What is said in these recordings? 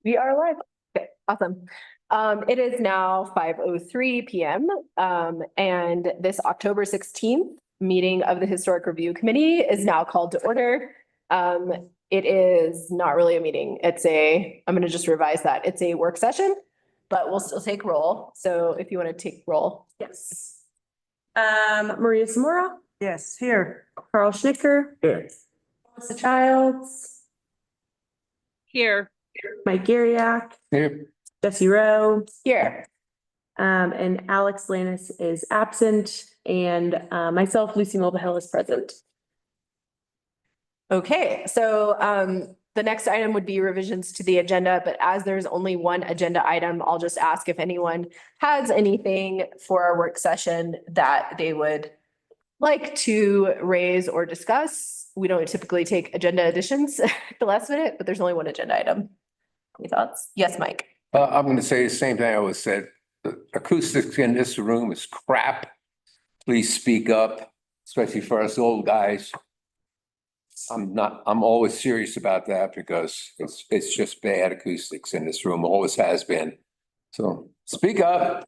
We are live. Okay, awesome. It is now 5:03 p.m. And this October 16th meeting of the Historic Review Committee is now called to order. It is not really a meeting. I'm going to just revise that. It's a work session, but we'll still take roll. So if you want to take roll. Yes. Maria Zamora. Yes, here. Carl Schnicker. Here. Melissa Childs. Here. Mike Gariak. Here. Jesse Rowe. Here. And Alex Lannis is absent, and myself, Lucy Mulvihill, is present. Okay, so the next item would be revisions to the agenda, but as there's only one agenda item, I'll just ask if anyone has anything for our work session that they would like to raise or discuss. We don't typically take agenda additions at the last minute, but there's only one agenda item. Any thoughts? Yes, Mike. I'm going to say the same thing I always said. The acoustics in this room is crap. Please speak up, especially for us old guys. I'm always serious about that because it's just bad acoustics in this room, always has been. So speak up.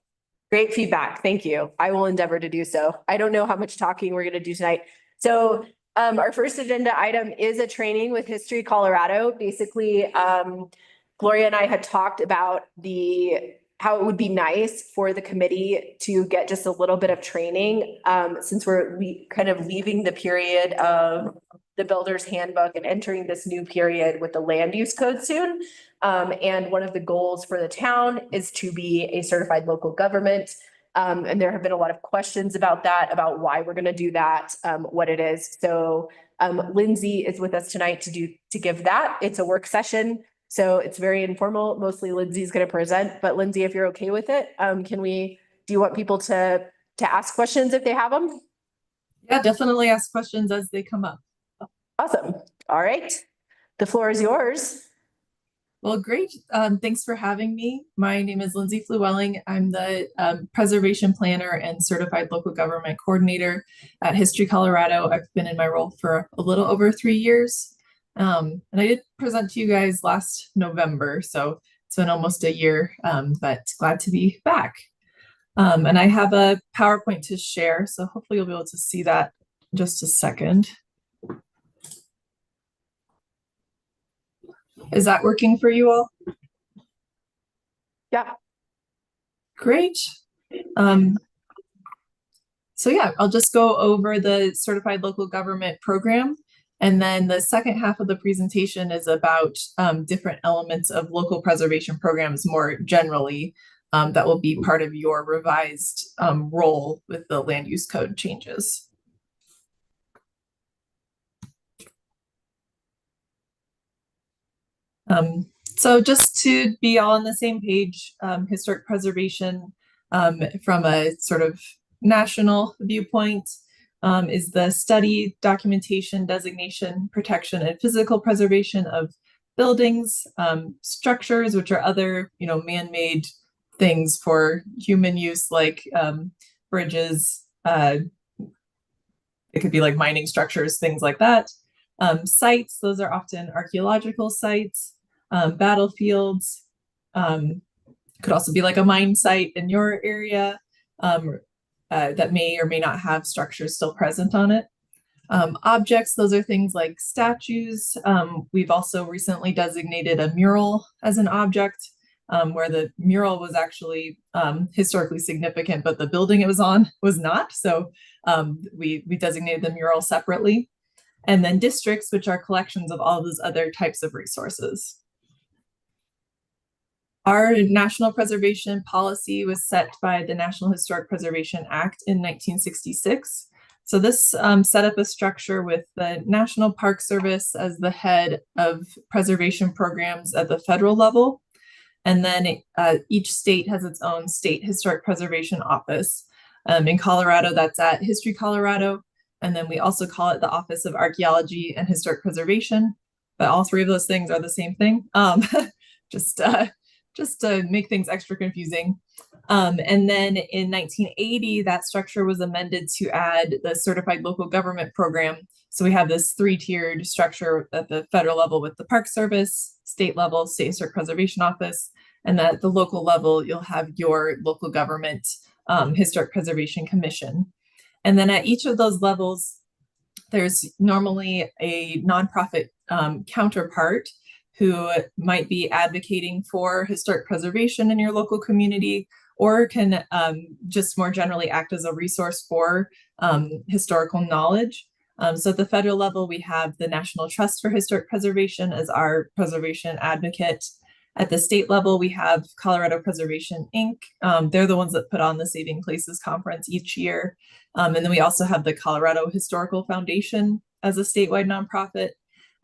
Great feedback. Thank you. I will endeavor to do so. I don't know how much talking we're going to do tonight. So our first agenda item is a training with History Colorado. Basically, Gloria and I had talked about how it would be nice for the committee to get just a little bit of training since we're kind of leaving the period of the builder's handbook and entering this new period with the land use code soon. And one of the goals for the town is to be a certified local government. And there have been a lot of questions about that, about why we're going to do that, what it is. So Lindsay is with us tonight to give that. It's a work session, so it's very informal. Mostly Lindsay's going to present, but Lindsay, if you're okay with it, do you want people to ask questions if they have them? Yeah, definitely ask questions as they come up. Awesome. All right. The floor is yours. Well, great. Thanks for having me. My name is Lindsay Flewelling. I'm the preservation planner and certified local government coordinator at History Colorado. I've been in my role for a little over 3 years. And I did present to you guys last November, so it's been almost a year, but glad to be back. And I have a PowerPoint to share, so hopefully you'll be able to see that in just a second. Is that working for you all? Yeah. Great. So yeah, I'll just go over the certified local government program. And then the second half of the presentation is about different elements of local preservation programs more generally that will be part of your revised role with the land use code changes. So just to be all on the same page, historic preservation from a sort of national viewpoint is the study, documentation, designation, protection, and physical preservation of buildings, structures, which are other, man-made things for human use, like bridges. It could be like mining structures, things like that. Sites, those are often archaeological sites. Battlefields, could also be like a mine site in your area that may or may not have structures still present on it. Objects, those are things like statues. We've also recently designated a mural as an object where the mural was actually historically significant, but the building it was on was not. So we designated the mural separately. And then districts, which are collections of all those other types of resources. Our national preservation policy was set by the National Historic Preservation Act in 1966. So this set up a structure with the National Park Service as the head of preservation programs at the federal level. And then each state has its own state historic preservation office. In Colorado, that's at History Colorado. And then we also call it the Office of Archaeology and Historic Preservation. But all three of those things are the same thing. Just to make things extra confusing. And then in 1980, that structure was amended to add the Certified Local Government Program. So we have this three-tiered structure at the federal level with the Park Service, state level, State Historic Preservation Office, and at the local level, you'll have your local government Historic Preservation Commission. And then at each of those levels, there's normally a nonprofit counterpart who might be advocating for historic preservation in your local community, or can just more generally act as a resource for historical knowledge. So at the federal level, we have the National Trust for Historic Preservation as our preservation advocate. At the state level, we have Colorado Preservation, Inc. They're the ones that put on the Saving Places Conference each year. And then we also have the Colorado Historical Foundation as a statewide nonprofit.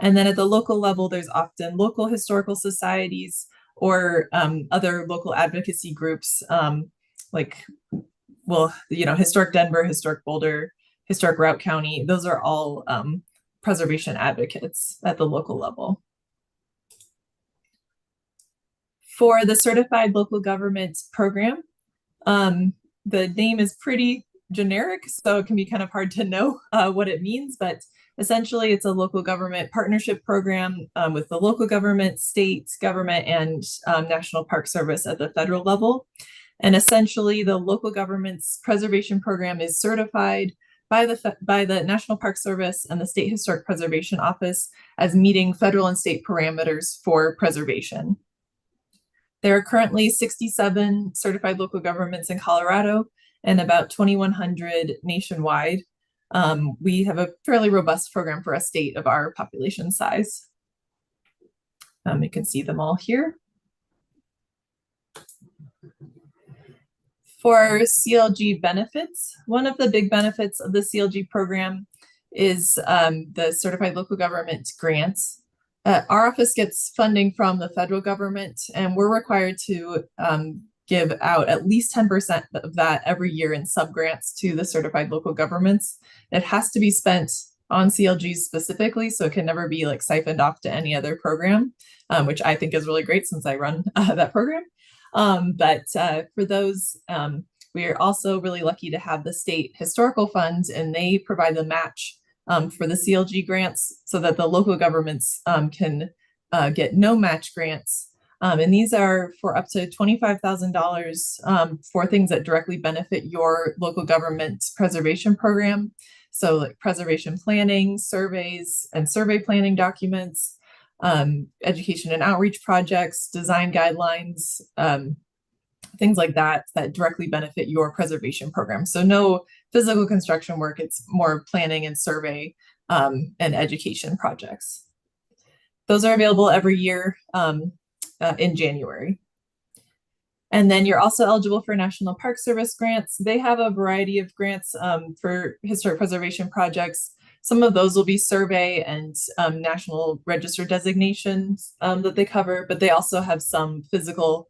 And then at the local level, there's often local historical societies or other local advocacy groups like, well, you know, Historic Denver, Historic Boulder, Historic Routt County. Those are all preservation advocates at the local level. For the Certified Local Government Program, the name is pretty generic, so it can be kind of hard to know what it means, but essentially it's a local government partnership program with the local government, state government, and National Park Service at the federal level. And essentially the local government's preservation program is certified by the National Park Service and the State Historic Preservation Office as meeting federal and state parameters for preservation. There are currently 67 certified local governments in Colorado and about 2,100 nationwide. We have a fairly robust program for a state of our population size. You can see them all here. For CLG benefits, one of the big benefits of the CLG program is the Certified Local Government grants. Our office gets funding from the federal government, and we're required to give out at least 10% of that every year in subgrants to the certified local governments. It has to be spent on CLGs specifically, so it can never be like siphoned off to any other program, which I think is really great since I run that program. But for those, we are also really lucky to have the state historical funds, and they provide the match for the CLG grants so that the local governments can get no match grants. And these are for up to $25,000 for things that directly benefit your local government preservation program. So like preservation planning, surveys and survey planning documents, education and outreach projects, design guidelines, things like that directly benefit your preservation program. So no physical construction work, it's more planning and survey and education projects. Those are available every year in January. And then you're also eligible for National Park Service grants. They have a variety of grants for historic preservation projects. Some of those will be survey and National Register designations that they cover, but they also have some physical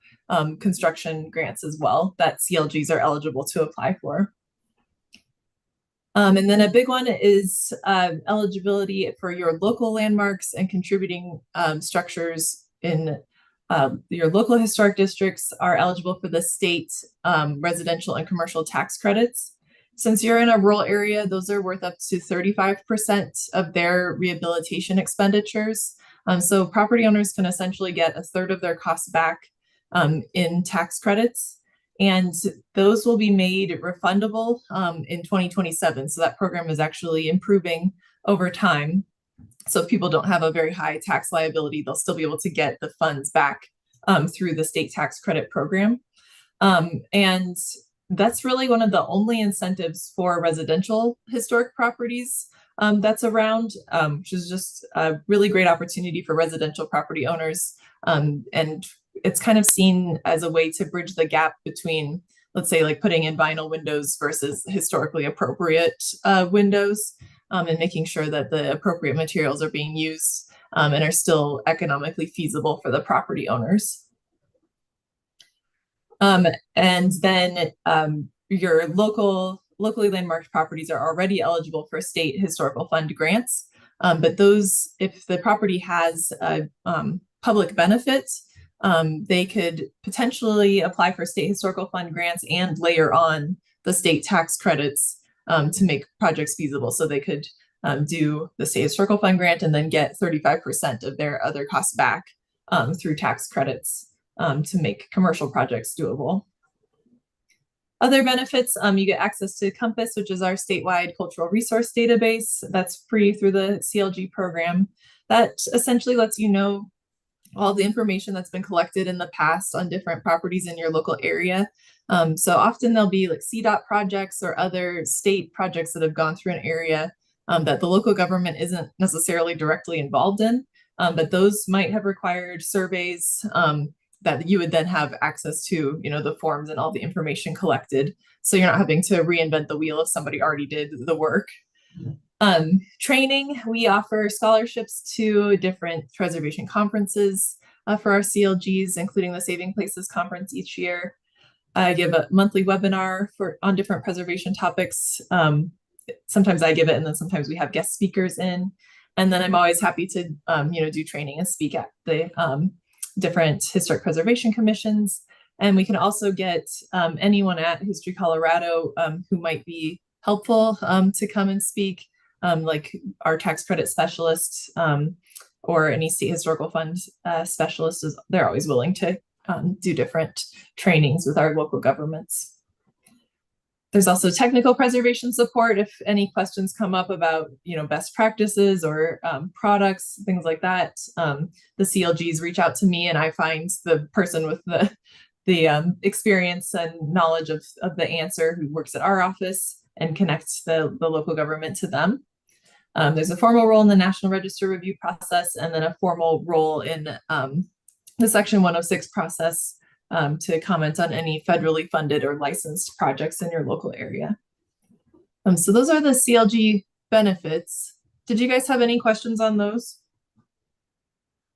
construction grants as well that CLGs are eligible to apply for. And then a big one is eligibility for your local landmarks and contributing structures in your local historic districts are eligible for the state residential and commercial tax credits. Since you're in a rural area, those are worth up to 35% of their rehabilitation expenditures. So property owners can essentially get a third of their costs back in tax credits. And those will be made refundable in 2027. So that program is actually improving over time. So if people don't have a very high tax liability, they'll still be able to get the funds back through the state tax credit program. And that's really one of the only incentives for residential historic properties that's around, which is just a really great opportunity for residential property owners. And it's kind of seen as a way to bridge the gap between, let's say, like putting in vinyl windows versus historically appropriate windows, and making sure that the appropriate materials are being used and are still economically feasible for the property owners. And then your locally landmarked properties are already eligible for state historical fund grants. But those, if the property has a public benefit, they could potentially apply for state historical fund grants and layer on the state tax credits to make projects feasible. So they could do the state historical fund grant and then get 35% of their other costs back through tax credits to make commercial projects doable. Other benefits, you get access to Compass, which is our statewide cultural resource database. That's free through the CLG program. That essentially lets you know all the information that's been collected in the past on different properties in your local area. So often there'll be like CDOT projects or other state projects that have gone through an area that the local government isn't necessarily directly involved in, but those might have required surveys that you would then have access to, you know, the forms and all the information collected. So you're not having to reinvent the wheel if somebody already did the work. Training, we offer scholarships to different preservation conferences for our CLGs, including the Saving Places Conference each year. I give a monthly webinar on different preservation topics. Sometimes I give it, and then sometimes we have guest speakers in. And then I'm always happy to, do training and speak at the different historic preservation commissions. And we can also get anyone at History Colorado who might be helpful to come and speak, like our tax credit specialists or any state historical fund specialists. They're always willing to do different trainings with our local governments. There's also technical preservation support if any questions come up about, best practices or products, things like that. The CLGs reach out to me, and I find the person with the experience and knowledge of the answer who works at our office and connects the local government to them. There's a formal role in the National Register review process, and then a formal role in the Section 106 process to comment on any federally funded or licensed projects in your local area. So those are the CLG benefits. Did you guys have any questions on those?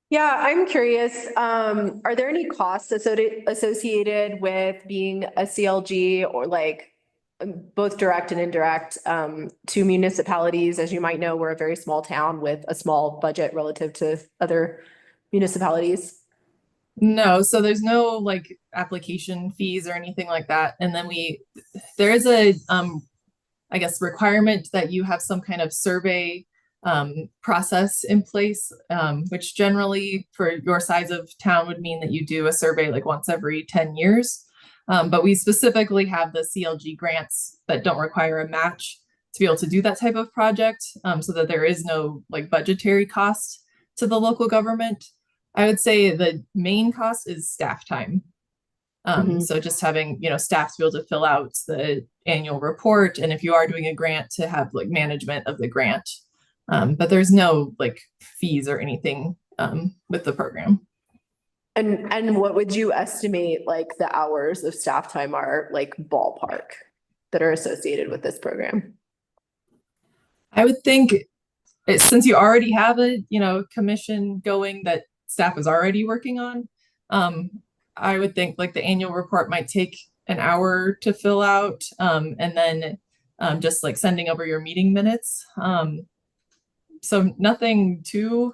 Yeah, I'm curious, are there any costs associated with being a CLG or like both direct and indirect to municipalities? As you might know, we're a very small town with a small budget relative to other municipalities. No, so there's no like application fees or anything like that. And then there is a, I guess, requirement that you have some kind of survey process in place, which generally for your size of town would mean that you do a survey like once every 10 years. But we specifically have the CLG grants that don't require a match to be able to do that type of project, so that there is no like budgetary cost to the local government. I would say the main cost is staff time. So just having, staff to be able to fill out the annual report. And if you are doing a grant, to have like management of the grant. But there's no like fees or anything with the program. And what would you estimate like the hours of staff time are, like ballpark, that are associated with this program? I would think since you already have a, commission going that staff is already working on, I would think like the annual report might take an hour to fill out, and then just like sending over your meeting minutes. So nothing too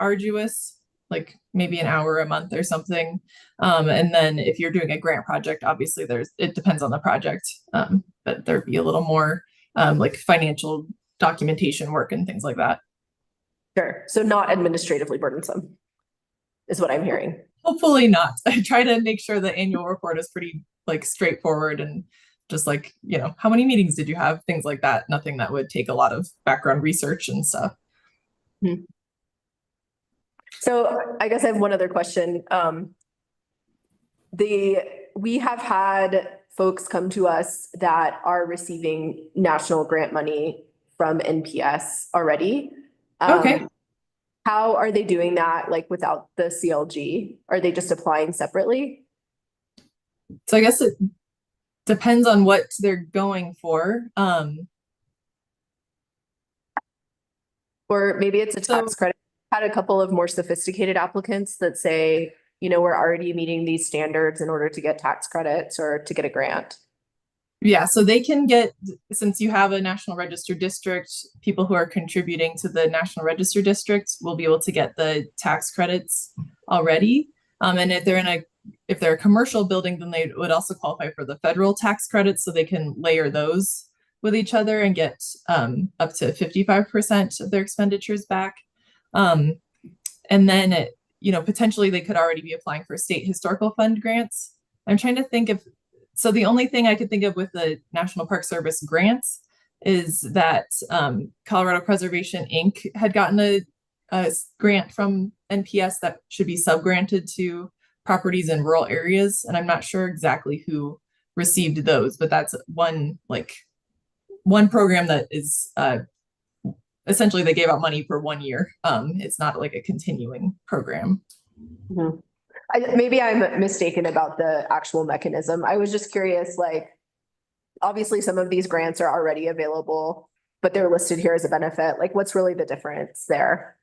arduous, like maybe an hour a month or something. And then if you're doing a grant project, obviously it depends on the project, but there'd be a little more like financial documentation work and things like that. Sure. So not administratively burdensome is what I'm hearing. Hopefully not. I try to make sure the annual report is pretty like straightforward and just like, how many meetings did you have? Things like that. Nothing that would take a lot of background research and stuff. So I guess I have one other question. We have had folks come to us that are receiving national grant money from NPS already. Okay. How are they doing that, like without the CLG? Are they just applying separately? So I guess it depends on what they're going for. Or maybe it's a tax credit. Had a couple of more sophisticated applicants that say, we're already meeting these standards in order to get tax credits or to get a grant. Yeah, so they can get, since you have a National Register district, people who are contributing to the National Register district will be able to get the tax credits already. And if they're a commercial building, then they would also qualify for the federal tax credits, so they can layer those with each other and get up to 55% of their expenditures back. And then potentially they could already be applying for state historical fund grants. I'm trying to think so the only thing I could think of with the National Park Service grants is that Colorado Preservation Inc. had gotten a grant from NPS that should be sub-granted to properties in rural areas. And I'm not sure exactly who received those, but that's one program that is essentially they gave out money for 1 year. It's not like a continuing program. Mhm. Maybe I'm mistaken about the actual mechanism. I was just curious, like, obviously some of these grants are already available, but they're listed here as a benefit. Like, what's really the difference there?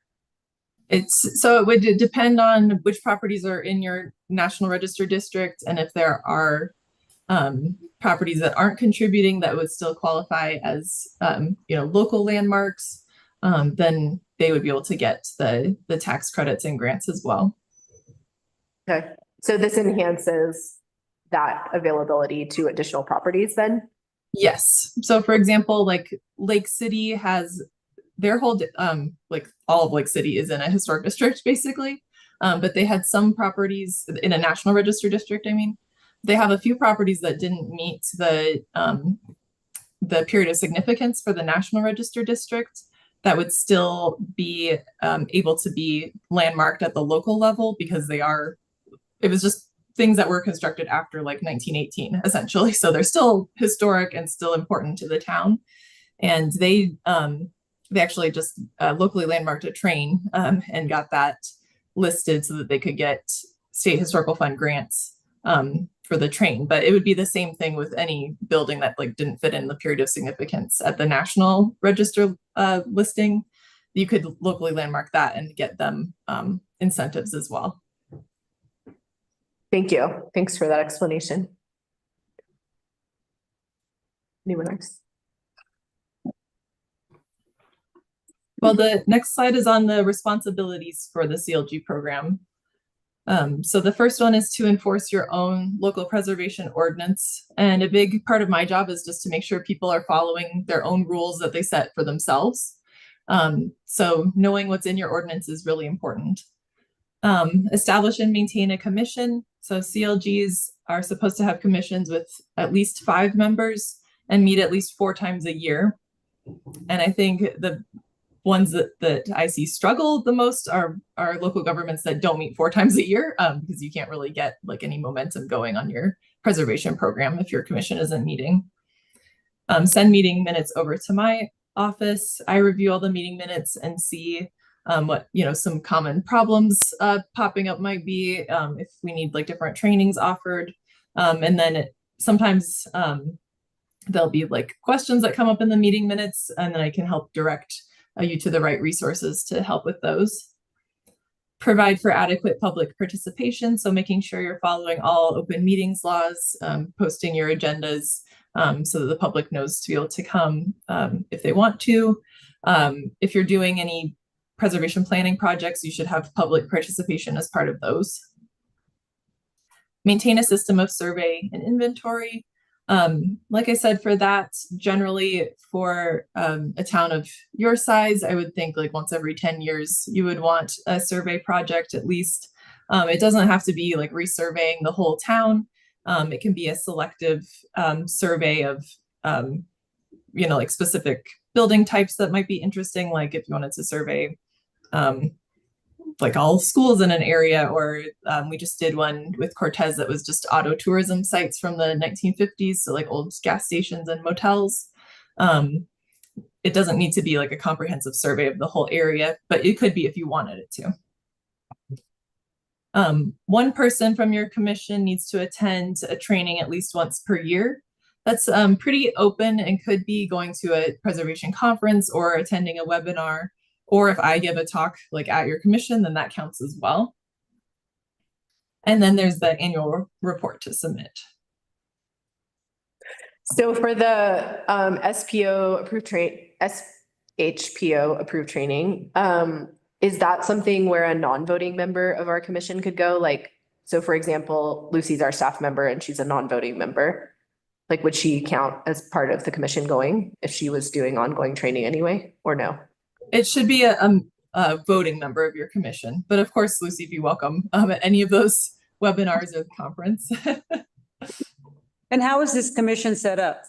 It would depend on which properties are in your National Register district, and if there are properties that aren't contributing that would still qualify as local landmarks, then they would be able to get the tax credits and grants as well. Okay, so this enhances that availability to additional properties then? Yes. So for example, like Lake City has their whole like all of Lake City is in a historic district basically. But they had some properties in a National Register district. I mean, they have a few properties that didn't meet the period of significance for the National Register district that would still be able to be landmarked at the local level because it was just things that were constructed after like 1918 essentially. So they're still historic and still important to the town. And they actually just locally landmarked a train and got that listed so that they could get state historical fund grants for the train. But it would be the same thing with any building that like didn't fit in the period of significance at the National Register listing. You could locally landmark that and get them incentives as well. Thank you. Thanks for that explanation. Anyone else? Well, the next slide is on the responsibilities for the CLG program. So the first one is to enforce your own local preservation ordinance. And a big part of my job is just to make sure people are following their own rules that they set for themselves. So knowing what's in your ordinance is really important. Establish and maintain a commission. So CLGs are supposed to have commissions with at least 5 members and meet at least 4 times a year. And I think the ones that I see struggle the most are local governments that don't meet 4 times a year because you can't really get like any momentum going on your preservation program if your commission isn't meeting. Send meeting minutes over to my office. I review all the meeting minutes and see what some common problems popping up might be, if we need like different trainings offered, and then sometimes there'll be like questions that come up in the meeting minutes, and then I can help direct you to the right resources to help with those. Provide for adequate public participation, so making sure you're following all open meetings laws, posting your agendas so that the public knows to be able to come if they want to. If you're doing any preservation planning projects, you should have public participation as part of those. Maintain a system of survey and inventory. Like I said, for that, generally for a town of your size, I would think like once every 10 years, you would want a survey project at least. It doesn't have to be like resurveying the whole town. It can be a selective survey of, like specific building types that might be interesting. Like if you wanted to survey like all schools in an area, or we just did one with Cortez that was just auto tourism sites from the 1950s, so like old gas stations and motels. It doesn't need to be like a comprehensive survey of the whole area, but it could be if you wanted it to. One person from your commission needs to attend a training at least once per year. That's pretty open and could be going to a preservation conference or attending a webinar. Or if I give a talk like at your commission, then that counts as well. And then there's the annual report to submit. So for the SHPO approved training, is that something where a non-voting member of our commission could go? Like So for example, Lucy's our staff member and she's a non-voting member. Like, would she count as part of the commission going if she was doing ongoing training anyway, or no? It should be a voting member of your commission, but of course, Lucy, be welcome at any of those webinars or the conference. And how is this commission set up?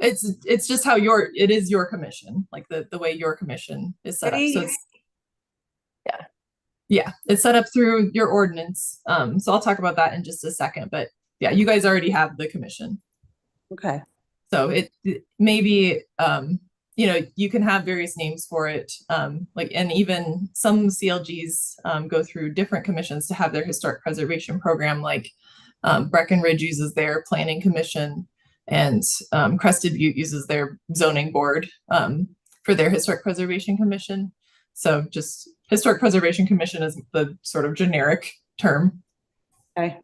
It's just how it is your commission, like the way your commission is set up. So it's yeah, it's set up through your ordinance. So I'll talk about that in just a second, but yeah, you guys already have the commission. Okay. So it maybe, you know, you can have various names for it. Like, and even some CLGs go through different commissions to have their historic preservation program, like Breckenridge uses their planning commission, and Crested Butte uses their zoning board for their historic preservation commission. So just historic preservation commission is the sort of generic term. Okay.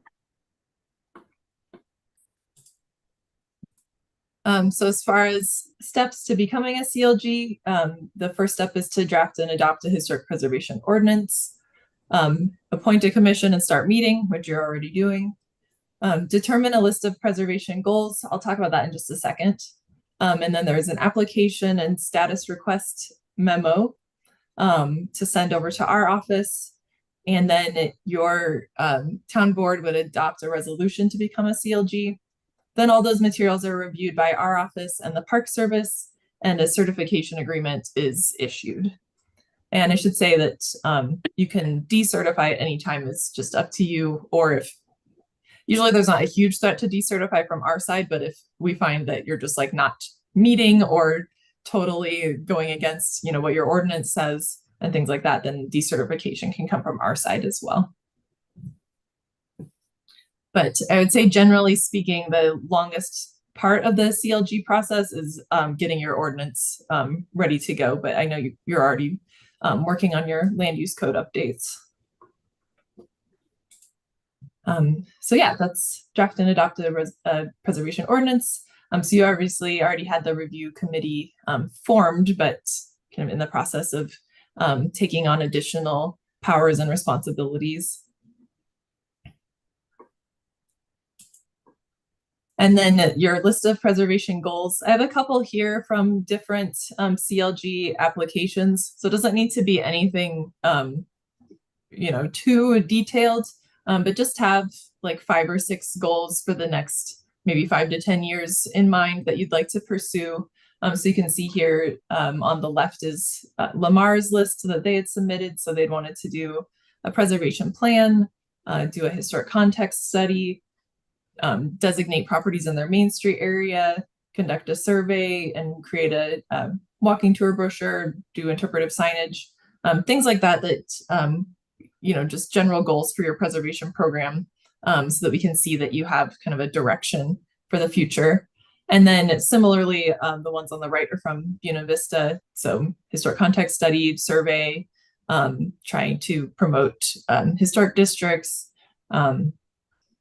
So as far as steps to becoming a CLG, the first step is to draft and adopt a historic preservation ordinance, appoint a commission and start meeting, which you're already doing, determine a list of preservation goals. I'll talk about that in just a second. And then there's an application and status request memo to send over to our office. And then your town board would adopt a resolution to become a CLG. Then all those materials are reviewed by our office and the Park Service, and a certification agreement is issued. And I should say that you can decertify at any time. It's just up to you, or if usually there's not a huge threat to decertify from our side, but if we find that you're just like not meeting or totally going against, you know, what your ordinance says and things like that, then decertification can come from our side as well. But I would say, generally speaking, the longest part of the CLG process is getting your ordinance ready to go. But I know you're already working on your land use code updates. So yeah, that's draft and adopt a preservation ordinance. So you obviously already had the review committee formed, but kind of in the process of taking on additional powers and responsibilities. And then your list of preservation goals. I have a couple here from different CLG applications. So it doesn't need to be anything, you know, too detailed, but just have like 5 or 6 goals for the next maybe 5 to 10 years in mind that you'd like to pursue. So you can see here on the left is Lamar's list that they had submitted. So they'd wanted to do a preservation plan, do a historic context study, designate properties in their Main Street area, conduct a survey, and create a walking tour brochure, do interpretive signage, things like that, you know, just general goals for your preservation program, so that we can see that you have kind of a direction for the future. And then similarly, the ones on the right are from Buena Vista. So historic context study, survey, trying to promote historic districts.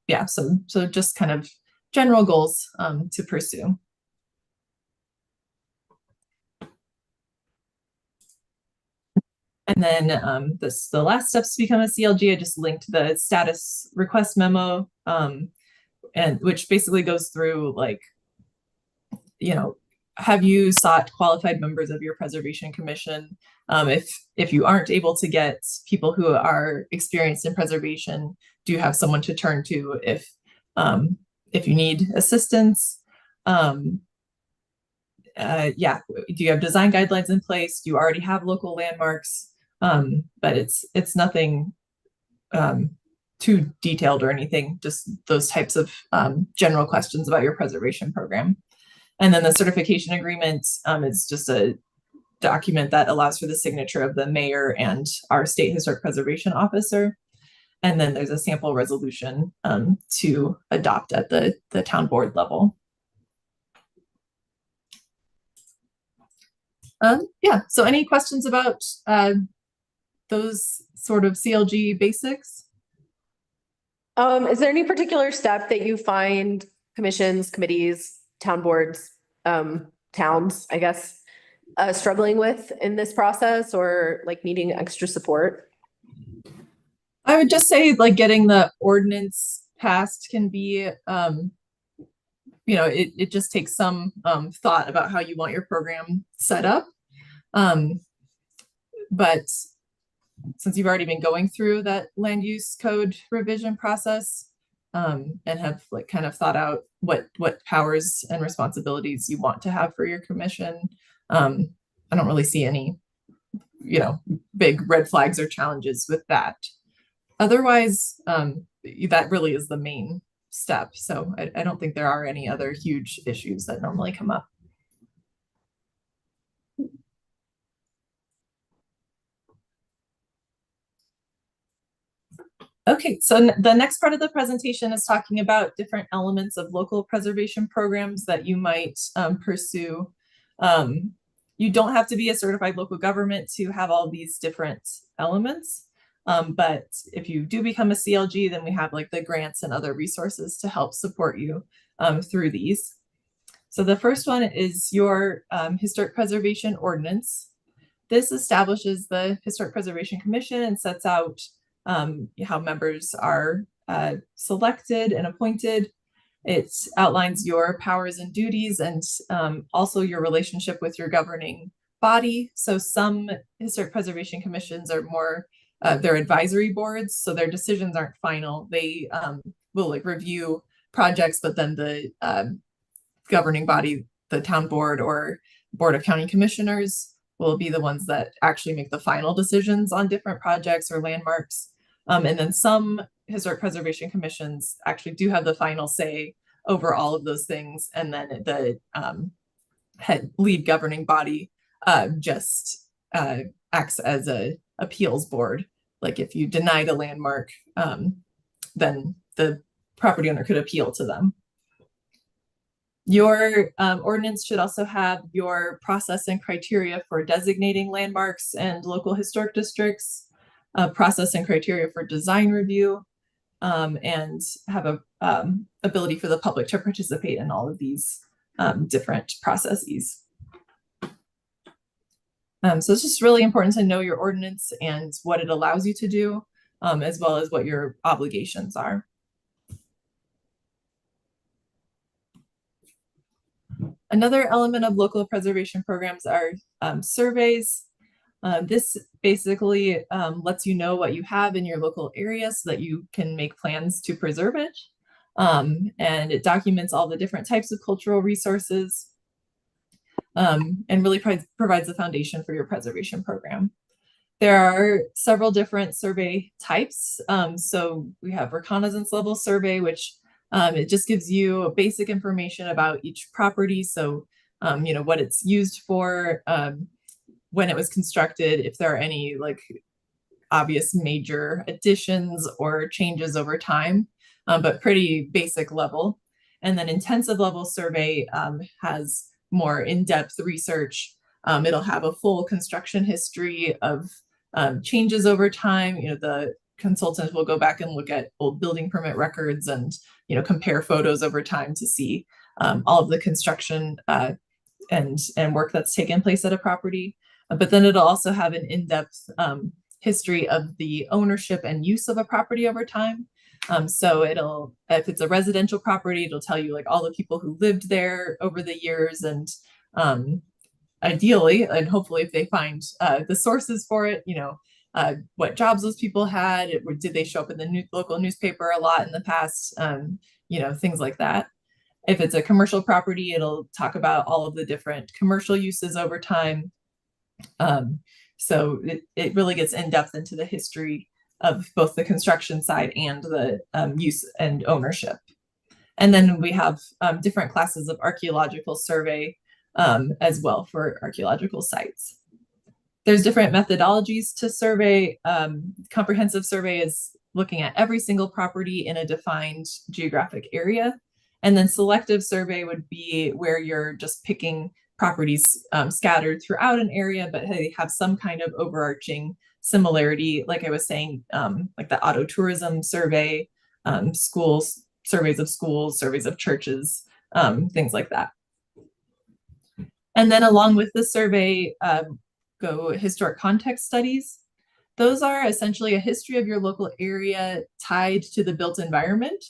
Yeah, so just kind of general goals to pursue. And then the last steps to become a CLG, I just linked the status request memo, and which basically goes through, like, you know, have you sought qualified members of your preservation commission? If you aren't able to get people who are experienced in preservation, do you have someone to turn to if you need assistance? Yeah, do you have design guidelines in place? Do you already have local landmarks? But it's nothing too detailed or anything, just those types of general questions about your preservation program. And then the certification agreement is just a document that allows for the signature of the mayor and our state historic preservation officer. And then there's a sample resolution to adopt at the town board level. Yeah, so any questions about those sort of CLG basics? Is there any particular step that you find commissions, committees, town boards, towns, I guess, struggling with in this process, or like needing extra support? I would just say like getting the ordinance passed can be, it just takes some thought about how you want your program set up. But since you've already been going through that land use code revision process, and have like kind of thought out what powers and responsibilities you want to have for your commission, I don't really see any, big red flags or challenges with that. Otherwise, that really is the main step. So I don't think there are any other huge issues that normally come up. Okay, so the next part of the presentation is talking about different elements of local preservation programs that you might pursue. You don't have to be a certified local government to have all these different elements. But if you do become a CLG, then we have like the grants and other resources to help support you through these. So the first one is your Historic Preservation Ordinance. This establishes the Historic Preservation Commission and sets out how members are selected and appointed. It outlines your powers and duties and also your relationship with your governing body. So some historic preservation commissions are more, they're advisory boards, so their decisions aren't final. They will like review projects, but then the governing body, the town board or board of county commissioners, will be the ones that actually make the final decisions on different projects or landmarks. And then some historic preservation commissions actually do have the final say over all of those things. And then the lead governing body just acts as a appeals board. Like if you denied a landmark, then the property owner could appeal to them. Your ordinance should also have your process and criteria for designating landmarks and local historic districts, process and criteria for design review, and have a ability for the public to participate in all of these different processes. So it's just really important to know your ordinance and what it allows you to do, as well as what your obligations are. Another element of local preservation programs are surveys. This basically lets you know what you have in your local area so that you can make plans to preserve it. And it documents all the different types of cultural resources, and really provides the foundation for your preservation program. There are several different survey types. So we have reconnaissance level survey, which it just gives you basic information about each property. So, what it's used for, when it was constructed, if there are any like obvious major additions or changes over time, but pretty basic level. And then intensive level survey has more in-depth research. It'll have a full construction history of changes over time. The consultants will go back and look at old building permit records and compare photos over time to see all of the construction and work that's taken place at a property. But then it'll also have an in-depth history of the ownership and use of a property over time. So if it's a residential property, it'll tell you like all the people who lived there over the years, and ideally, and hopefully if they find the sources for it, what jobs those people had, did they show up in the local newspaper a lot in the past, things like that. If it's a commercial property, it'll talk about all of the different commercial uses over time. So it really gets in depth into the history of both the construction side and the use and ownership. And then we have different classes of archaeological survey as well for archaeological sites. There's different methodologies to survey. Comprehensive survey is looking at every single property in a defined geographic area. And then selective survey would be where you're just picking properties scattered throughout an area, but they have some kind of overarching similarity. Like I was saying, like the auto tourism survey, schools, surveys of churches, things like that. And then along with the survey, go historic context studies. those are essentially a history of your local area tied to the built environment.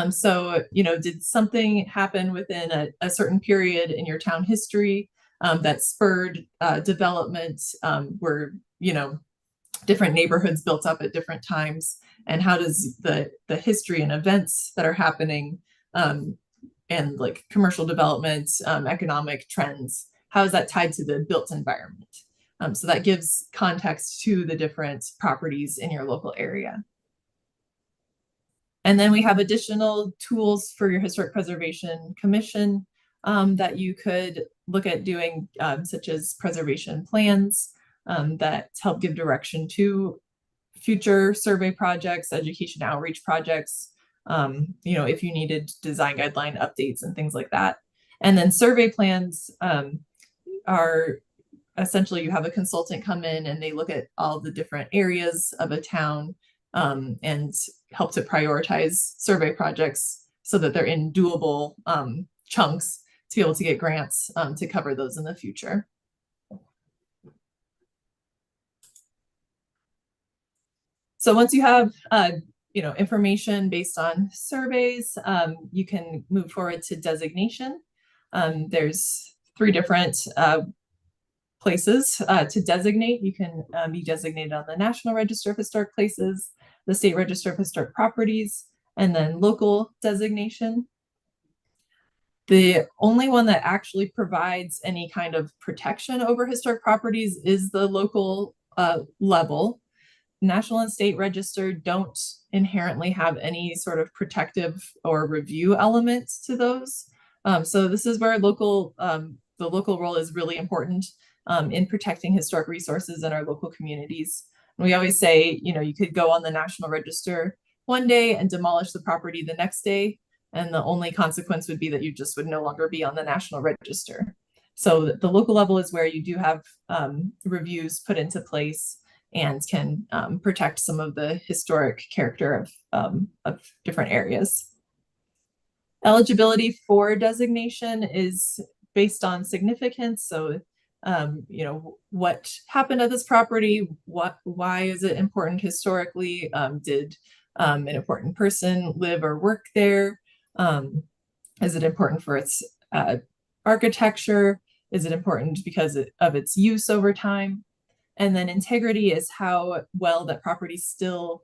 So, did something happen within a certain period in your town history that spurred development? Were, different neighborhoods built up at different times? And how does the history and events that are happening and like commercial development, economic trends, how is that tied to the built environment? So that gives context to the different properties in your local area. And then we have additional tools for your Historic Preservation Commission that you could look at doing, such as preservation plans that help give direction to future survey projects, education outreach projects, if you needed design guideline updates and things like that. And then survey plans are essentially, you have a consultant come in and they look at all the different areas of a town and help to prioritize survey projects so that they're in doable chunks to be able to get grants to cover those in the future. So once you have information based on surveys, you can move forward to designation. There's 3 different places to designate. You can be designated on the National Register of Historic Places, the State Register of Historic Properties, and then local designation. The only one that actually provides any kind of protection over historic properties is the local level. National and state register don't inherently have any sort of protective or review elements to those. So this is where the local role is really important in protecting historic resources in our local communities. And we always say, you could go on the National Register one day and demolish the property the next day, and the only consequence would be that you just would no longer be on the National Register. So the local level is where you do have reviews put into place and can protect some of the historic character of different areas. Eligibility for designation is based on significance. So, what happened at this property? Why is it important historically? Did an important person live or work there? Is it important for its architecture? Is it important because of its use over time? And then integrity is how well that property still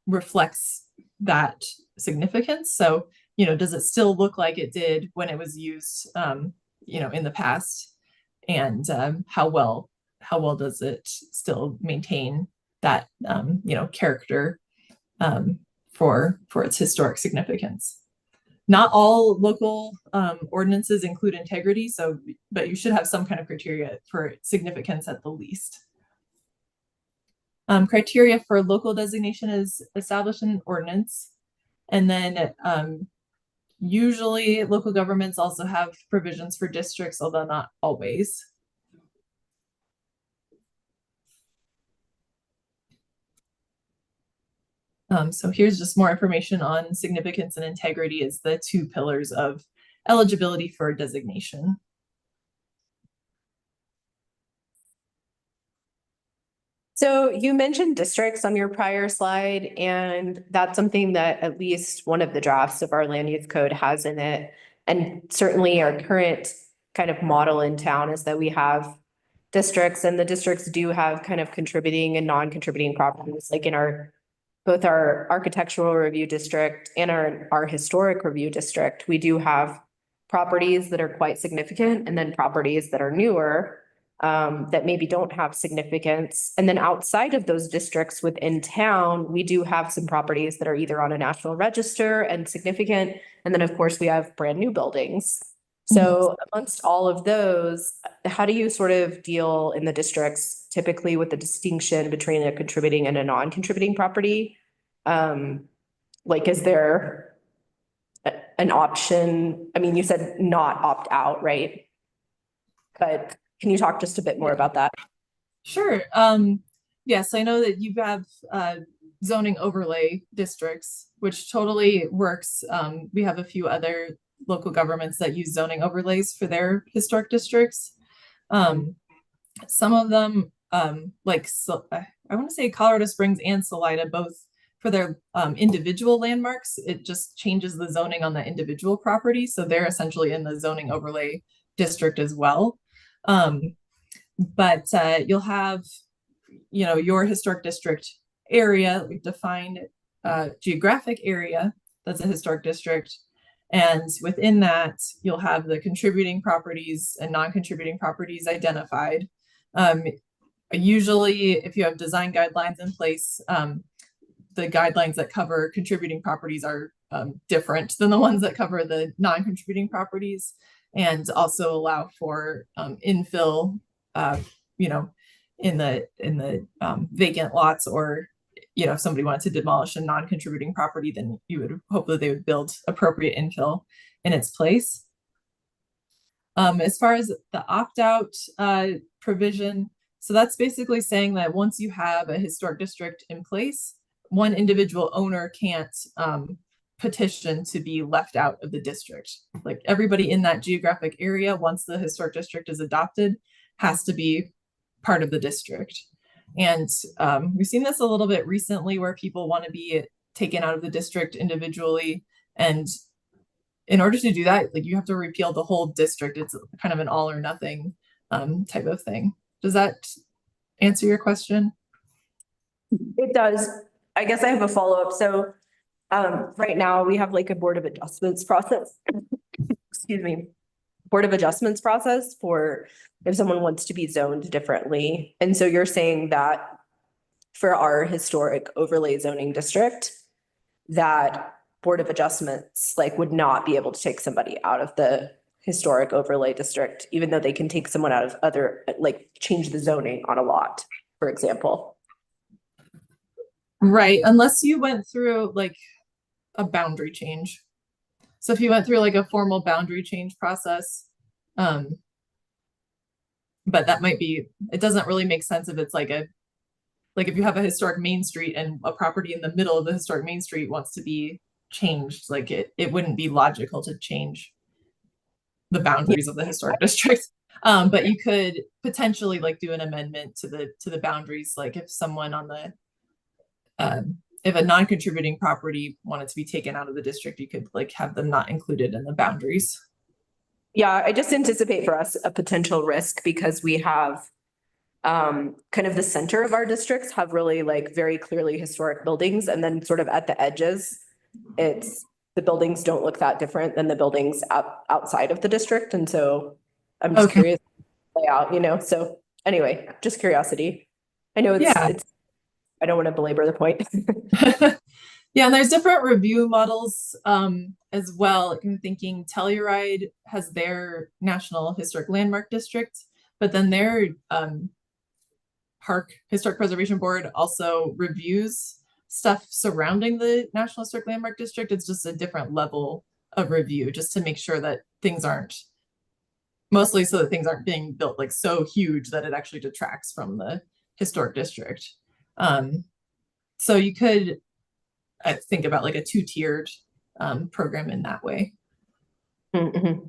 reflects that significance. So, does it still look like it did when it was used, in the past? And how well does it still maintain that, character for its historic significance? Not all local ordinances include integrity, but you should have some kind of criteria for significance at the least. Criteria for local designation is established in an ordinance. And then usually local governments also have provisions for districts, although not always. So here's just more information on significance and integrity as the 2 pillars of eligibility for designation. So you mentioned districts on your prior slide, and that's something that at least one of the drafts of our land use code has in it. And certainly our current kind of model in town is that we have districts, and the districts do have kind of contributing and non-contributing properties, like in both our architectural review district and our historic review district. We do have properties that are quite significant, and then properties that are newer that maybe don't have significance. And then outside of those districts within town, we do have some properties that are either on a national register and significant. And then of course we have brand new buildings. So amongst all of those, how do you sort of deal in the districts typically with the distinction between a contributing and a non-contributing property? Like, is there an option? I mean, you said not opt out, right? But can you talk just a bit more about that? Sure. Yes, I know that you have zoning overlay districts, which totally works. We have a few other local governments that use zoning overlays for their historic districts. Some of them, I I want to say Colorado Springs and Salida, both for their individual landmarks. It just changes the zoning on the individual property. So they're essentially in the zoning overlay district as well. But you'll have, you know, your historic district area, we've defined geographic area that's a historic district. And within that, you'll have the contributing properties and non-contributing properties identified. Usually, if you have design guidelines in place, the guidelines that cover contributing properties are different than the ones that cover the non-contributing properties, and also allow for infill, you know, in the vacant lots, or, you know, if somebody wanted to demolish a non-contributing property, then you would hope that they would build appropriate infill in its place. As far as the opt-out provision, so that's basically saying that once you have a historic district in place, one individual owner can't petition to be left out of the district. Like, everybody in that geographic area, once the historic district is adopted, has to be part of the district. And we've seen this a little bit recently, where people want to be taken out of the district individually. And in order to do that, like, you have to repeal the whole district. It's kind of an all or nothing type of thing. Does that answer your question? It does. I guess I have a follow-up. So right now we have like a board of adjustments process. Excuse me. Board of adjustments process for if someone wants to be zoned differently. And so you're saying that for our historic overlay zoning district, that board of adjustments like would not be able to take somebody out of the historic overlay district, even though they can take someone out of other, like, change the zoning on a lot, for example. Right, unless you went through like a boundary change. So if you went through like a formal boundary change process, but that might be, it doesn't really make sense if it's like if you have a historic main street and a property in the middle of the historic main street wants to be changed, like it wouldn't be logical to change the boundaries of the historic district. But you could potentially like do an amendment to the boundaries, like if someone on the if a non-contributing property wanted to be taken out of the district, you could like have them not included in the boundaries. Yeah, I just anticipate for us a potential risk because we have kind of the center of our districts have really like very clearly historic buildings, and then sort of at the edges, the buildings don't look that different than the buildings outside of the district. And so I'm just curious to play out, you know, so anyway, just curiosity. I know it's I don't want to belabor the point. Yeah, and there's different review models as well. I'm thinking Telluride has their National Historic Landmark District, but then their Park Historic Preservation Board also reviews stuff surrounding the National Historic Landmark District. It's just a different level of review, just to make sure that things aren't, mostly so that things aren't being built like so huge that it actually detracts from the historic district. So you could think about like a two-tiered program in that way. Mm-hmm.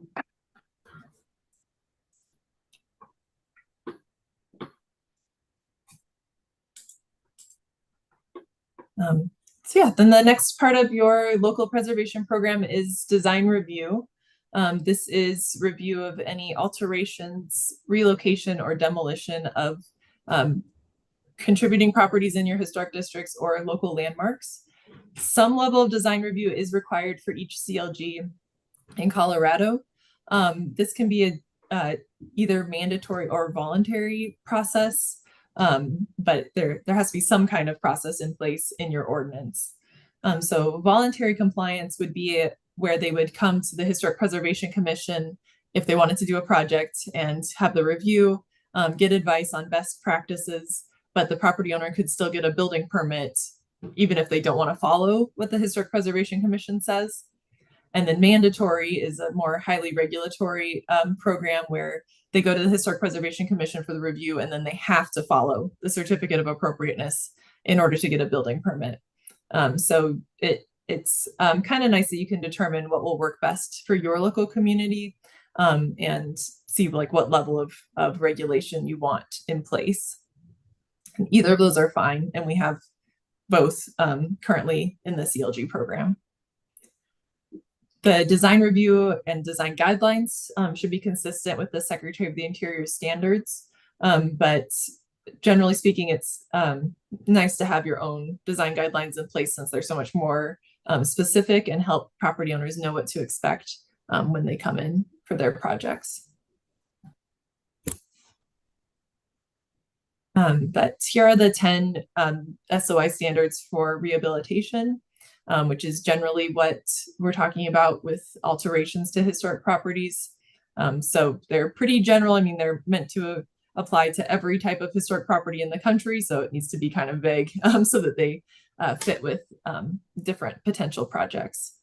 So yeah, then the next part of your local preservation program is design review. This is review of any alterations, relocation, or demolition of contributing properties in your historic districts or local landmarks. Some level of design review is required for each CLG in Colorado. This can be a either mandatory or voluntary process, but there has to be some kind of process in place in your ordinance. So voluntary compliance would be where they would come to the Historic Preservation Commission if they wanted to do a project and have the review, get advice on best practices, but the property owner could still get a building permit even if they don't want to follow what the Historic Preservation Commission says. And then mandatory is a more highly regulatory program where they go to the Historic Preservation Commission for the review, and then they have to follow the certificate of appropriateness in order to get a building permit. So it's kind of nice that you can determine what will work best for your local community and see like what level of regulation you want in place. And either of those are fine, and we have both currently in the CLG program. The design review and design guidelines should be consistent with the Secretary of the Interior standards, but generally speaking, it's nice to have your own design guidelines in place since they're so much more specific and help property owners know what to expect when they come in for their projects. But here are the 10 SOI standards for rehabilitation, which is generally what we're talking about with alterations to historic properties. So they're pretty general. I mean, they're meant to apply to every type of historic property in the country, so it needs to be kind of vague so that they fit with different potential projects.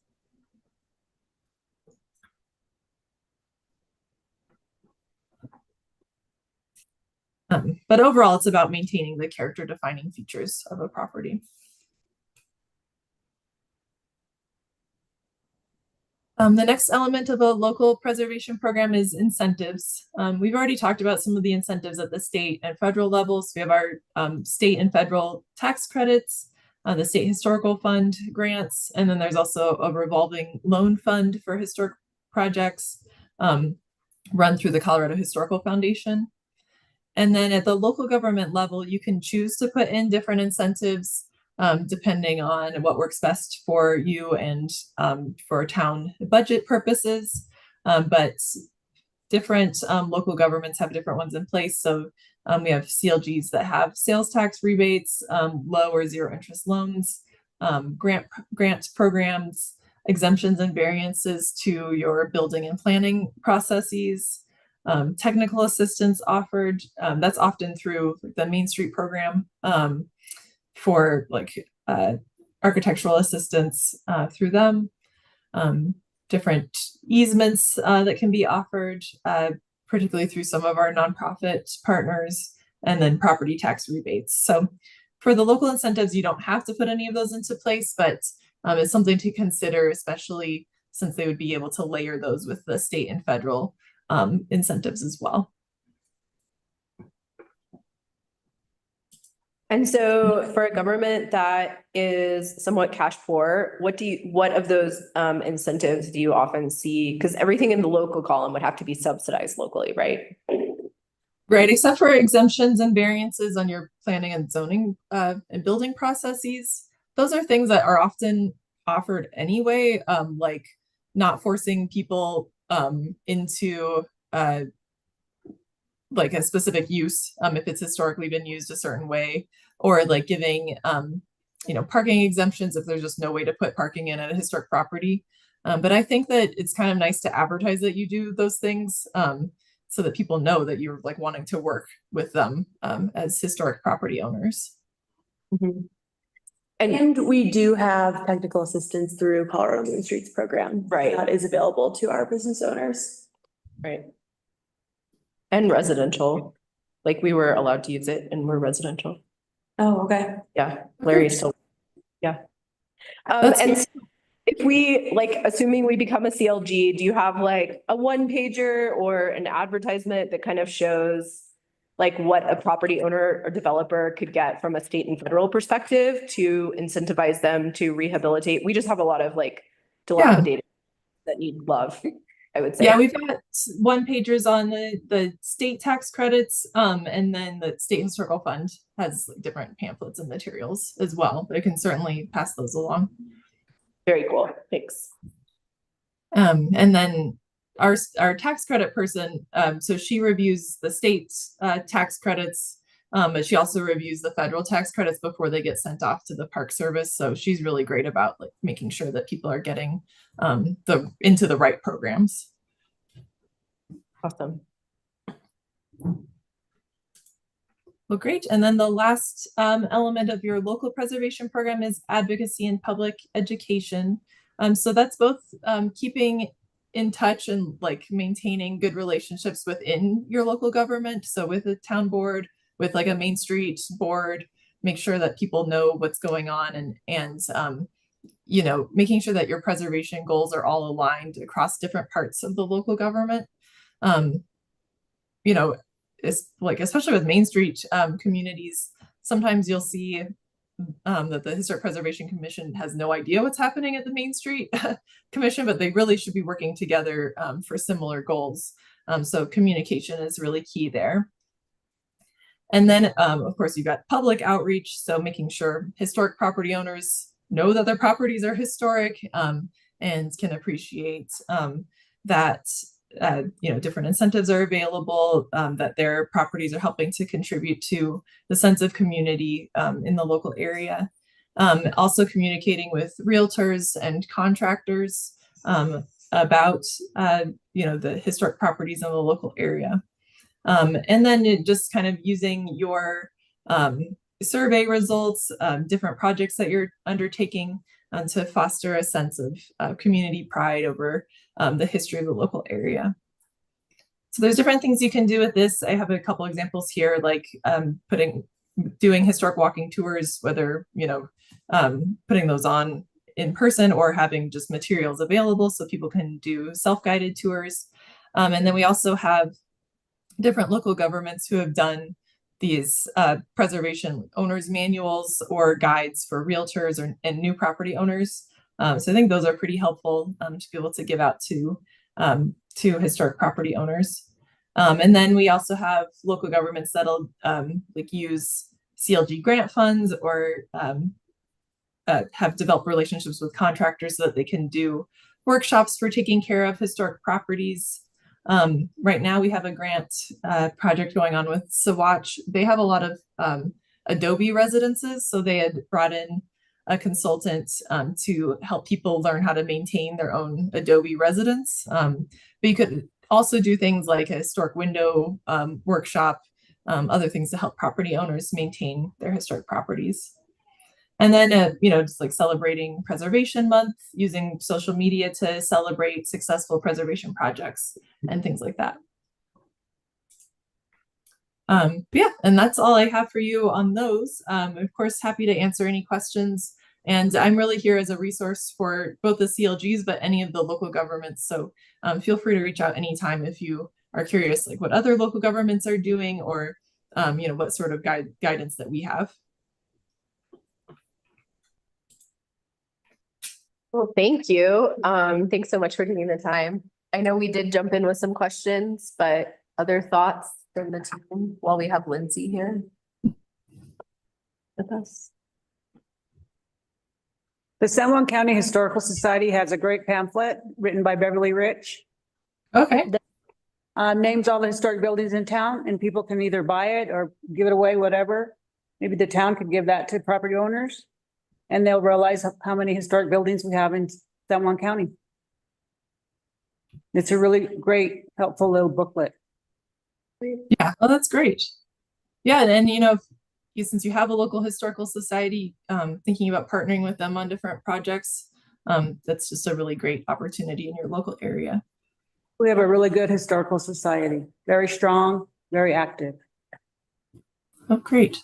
But overall, it's about maintaining the character defining features of a property. The next element of a local preservation program is incentives. We've already talked about some of the incentives at the state and federal levels. We have our state and federal tax credits, the state historical fund grants, and then there's also a revolving loan fund for historic projects run through the Colorado Historical Foundation. And then at the local government level, you can choose to put in different incentives depending on what works best for you and for town budget purposes. But different local governments have different ones in place. So we have CLGs that have sales tax rebates, low or zero interest loans, grant programs, exemptions and variances to your building and planning processes. Technical assistance offered, that's often through the Main Street program for like architectural assistance through them. Different easements that can be offered, particularly through some of our nonprofit partners, and then property tax rebates. So for the local incentives, you don't have to put any of those into place, but it's something to consider, especially since they would be able to layer those with the state and federal incentives as well. And so for a government that is somewhat cash poor, what of those incentives do you often see? Because everything in the local column would have to be subsidized locally, right? Right, except for exemptions and variances on your planning and zoning and building processes. Those are things that are often offered anyway, like not forcing people into like a specific use if it's historically been used a certain way, or like giving parking exemptions if there's just no way to put parking in at a historic property. But I think that it's kind of nice to advertise that you do those things so that people know that you're like wanting to work with them as historic property owners. Mm-hmm. And we do have technical assistance through Colorado Main Streets program. Right. That is available to our business owners. Right. And residential, like we were allowed to use it and we're residential. Oh, okay. Yeah, Larry's still, yeah. And so if we, like, assuming we become a CLG, do you have like a one pager or an advertisement that kind of shows like what a property owner or developer could get from a state and federal perspective to incentivize them to rehabilitate? We just have a lot of like dilapidated that need love, I would say. Yeah, we've got one pagers on the state tax credits, and then the state historical fund has like different pamphlets and materials as well, but I can certainly pass those along. Very cool, thanks. And then our tax credit person, so she reviews the state's tax credits, but she also reviews the federal tax credits before they get sent off to the Park Service. So she's really great about like making sure that people are getting into the right programs. Awesome. Well, great. And then the last element of your local preservation program is advocacy and public education. So that's both keeping in touch and like maintaining good relationships within your local government. So with a town board, with like a Main Street board, make sure that people know what's going on and making sure that your preservation goals are all aligned across different parts of the local government. It's like, especially with Main Street communities, sometimes you'll see that the Historic Preservation Commission has no idea what's happening at the Main Street Commission, but they really should be working together for similar goals. So communication is really key there. And then, of course, you've got public outreach, so making sure historic property owners know that their properties are historic and can appreciate that different incentives are available, that their properties are helping to contribute to the sense of community in the local area. Also communicating with realtors and contractors about the historic properties in the local area. And then just kind of using your survey results, different projects that you're undertaking to foster a sense of community pride over the history of the local area. So there's different things you can do with this. I have a couple examples here, like doing historic walking tours, whether, putting those on in person or having just materials available so people can do self-guided tours. And then we also have different local governments who have done these preservation owners manuals or guides for realtors and new property owners. So I think those are pretty helpful to be able to give out to historic property owners. And then we also have local governments that'll use CLG grant funds or have developed relationships with contractors so that they can do workshops for taking care of historic properties. Right now we have a grant project going on with Sawatch. They have a lot of Adobe residences, so they had brought in a consultant to help people learn how to maintain their own Adobe residence. But you could also do things like a historic window workshop, other things to help property owners maintain their historic properties. And then, just like celebrating Preservation Month, using social media to celebrate successful preservation projects and things like that. Yeah, and that's all I have for you on those. Of course, happy to answer any questions. And I'm really here as a resource for both the CLGs, but any of the local governments. So feel free to reach out anytime if you are curious, like what other local governments are doing or, what sort of guidance that we have. Well, thank you. Thanks so much for taking the time. I know we did jump in with some questions, but other thoughts from the team while we have Lindsay here with us? The San Juan County Historical Society has a great pamphlet written by Beverly Rich. Okay. Names all the historic buildings in town, and people can either buy it or give it away, whatever. Maybe the town could give that to property owners, and they'll realize how many historic buildings we have in San Juan County. It's a really great, helpful little booklet. Yeah, well, that's great. Yeah, and since you have a local historical society, thinking about partnering with them on different projects, that's just a really great opportunity in your local area. We have a really good historical society, very strong, very active. Oh, great.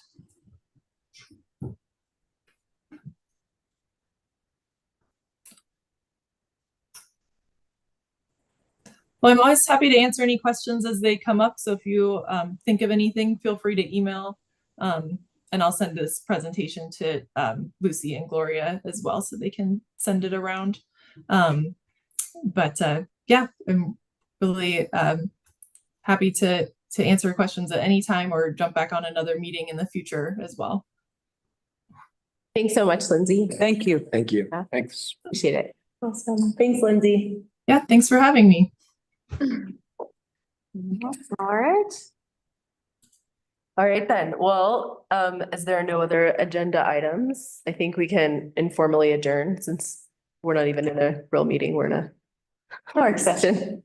Well, I'm always happy to answer any questions as they come up. So if you think of anything, feel free to email, and I'll send this presentation to Lucy and Gloria as well, so they can send it around. Yeah, I'm really happy to answer questions at any time or jump back on another meeting in the future as well. Thanks so much, Lindsay. Thank you. Thank you. Yeah. Thanks. Appreciate it. Awesome. Thanks, Lindsay. Yeah, thanks for having me. All right. All right then. Well, as there are no other agenda items, I think we can informally adjourn since we're not even in a real meeting. We're in a work session.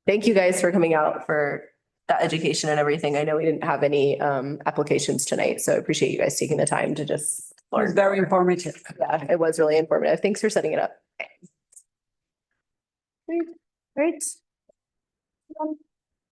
Thank you guys for coming out for that education and everything. I know we didn't have any applications tonight, so I appreciate you guys taking the time to just It was learn. very informative. Yeah, it was really informative. Thanks for setting it up. Great.